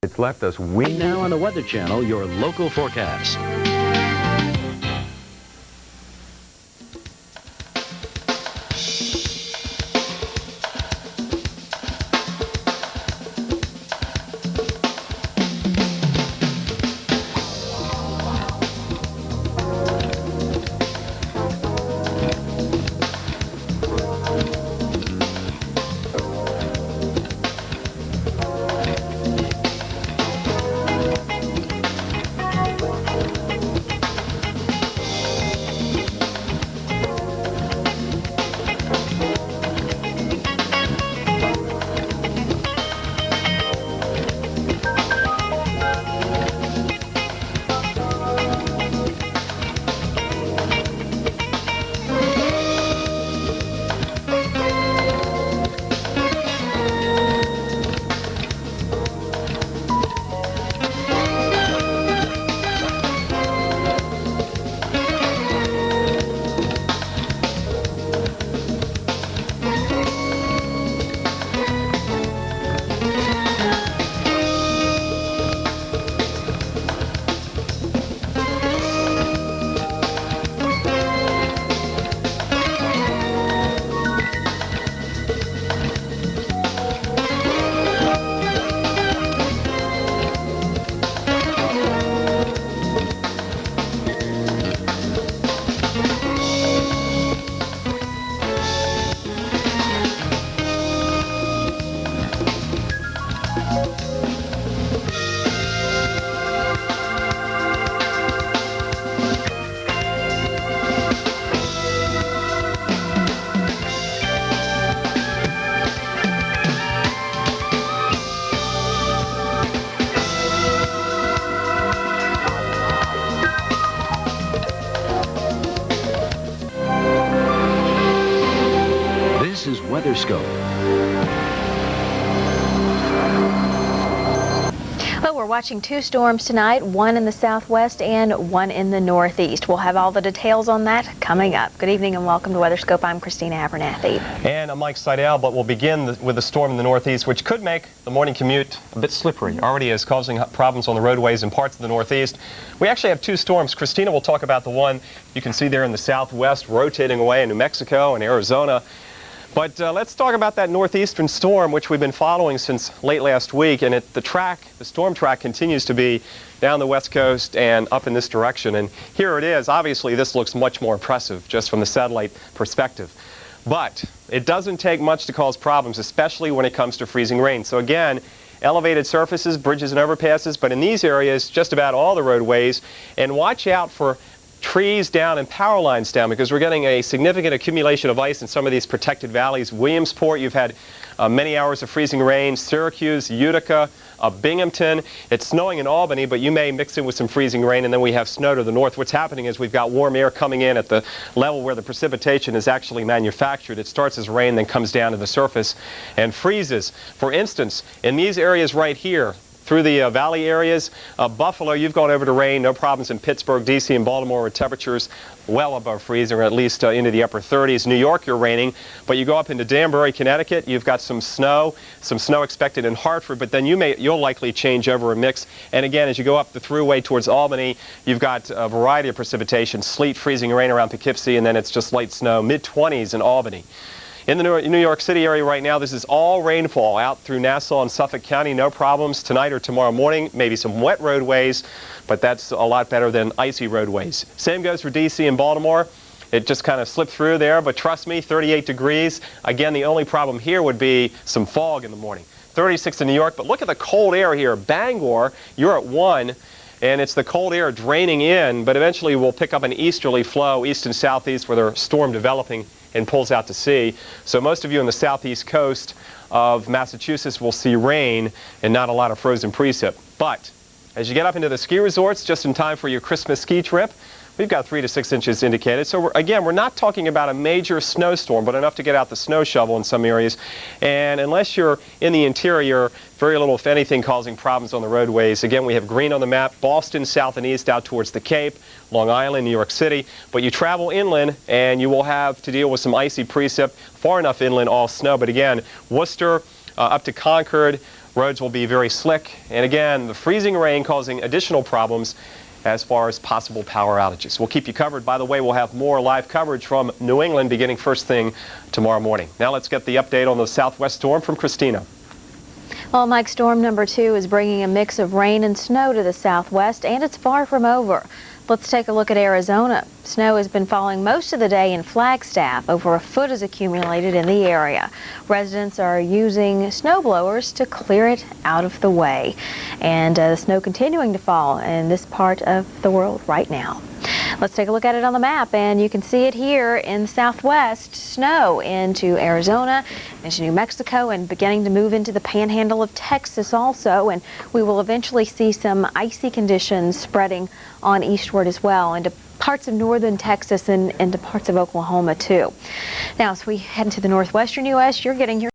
It's left us Right now on the Weather Channel, your local forecast. This is WeatherScope. Well, we're watching two storms tonight, one in the southwest and one in the northeast. We'll have all the details on that coming up. Good evening and welcome to WeatherScope. I'm Christina Abernathy. And I'm Mike Seidel, but we'll begin with the storm in the northeast, which could make the morning commute a bit slippery. Already is causing problems on the roadways in parts of the northeast. We actually have two storms. Christina will talk about the one you can see there in the southwest, rotating away in New Mexico and Arizona. But let's talk about that northeastern storm, which we've been following since late last week. And the storm track continues to be down the west coast and up in this direction. And here it is. Obviously, this looks much more impressive just from the satellite perspective. But it doesn't take much to cause problems, especially when it comes to freezing rain. So again, elevated surfaces, bridges and overpasses, but in these areas, just about all the roadways. And watch out for trees down and power lines down, because we're getting a significant accumulation of ice in some of these protected valleys. Williamsport, you've had many hours of freezing rain. Syracuse, Utica, Binghamton. It's snowing in Albany, but you may mix in with some freezing rain, and then we have snow to the north. What's happening is we've got warm air coming in at the level where the precipitation is actually manufactured. It starts as rain, then comes down to the surface and freezes. For instance, in these areas right here, through the valley areas, Buffalo, you've gone over to rain, no problems in Pittsburgh, D.C., and Baltimore, where temperatures well above freezing, or at least into the upper 30s. New York, you're raining, but you go up into Danbury, Connecticut, you've got some snow expected in Hartford, but then you'll likely change over a mix. And again, as you go up the thruway towards Albany, you've got a variety of precipitation, sleet, freezing rain around Poughkeepsie, and then it's just light snow, mid-20s in Albany. In the New York City area right now, this is all rainfall out through Nassau and Suffolk County. No problems tonight or tomorrow morning. Maybe some wet roadways, but that's a lot better than icy roadways. Same goes for D.C. and Baltimore. It just kind of slipped through there, but trust me, 38 degrees. Again, the only problem here would be some fog in the morning. 36 in New York, but look at the cold air here. Bangor, you're at 1. And it's the cold air draining in, but eventually we'll pick up an easterly flow, east and southeast, with a storm developing and pulls out to sea. So most of you on the southeast coast of Massachusetts will see rain and not a lot of frozen precip. But as you get up into the ski resorts, just in time for your Christmas ski trip, we've got 3 to 6 inches indicated. So again, we're not talking about a major snowstorm, but enough to get out the snow shovel in some areas. And unless you're in the interior, very little, if anything, causing problems on the roadways. Again, we have green on the map, Boston, south and east, out towards the Cape, Long Island, New York City. But you travel inland, and you will have to deal with some icy precip. Far enough inland, all snow. But again, Worcester up to Concord, Roads will be very slick, and again, the freezing rain causing additional problems as far as possible power outages. We'll keep you covered. By the way, we'll have more live coverage from New England beginning first thing tomorrow morning. Now let's get the update on the southwest storm from Christina. Well, Mike, storm number 2 is bringing a mix of rain and snow to the southwest, and it's far from over. Let's take a look at Arizona. Snow has been falling most of the day in Flagstaff. Over a foot is accumulated in the area. Residents are using snow blowers to clear it out of the way. And the snow continuing to fall in this part of the world right now. Let's take a look at it on the map, and you can see it here in the southwest. Snow into Arizona, into New Mexico, and beginning to move into the panhandle of Texas also. And we will eventually see some icy conditions spreading on eastward as well into parts of northern Texas and into parts of Oklahoma too. Now, as we head into the northwestern U.S., you're getting your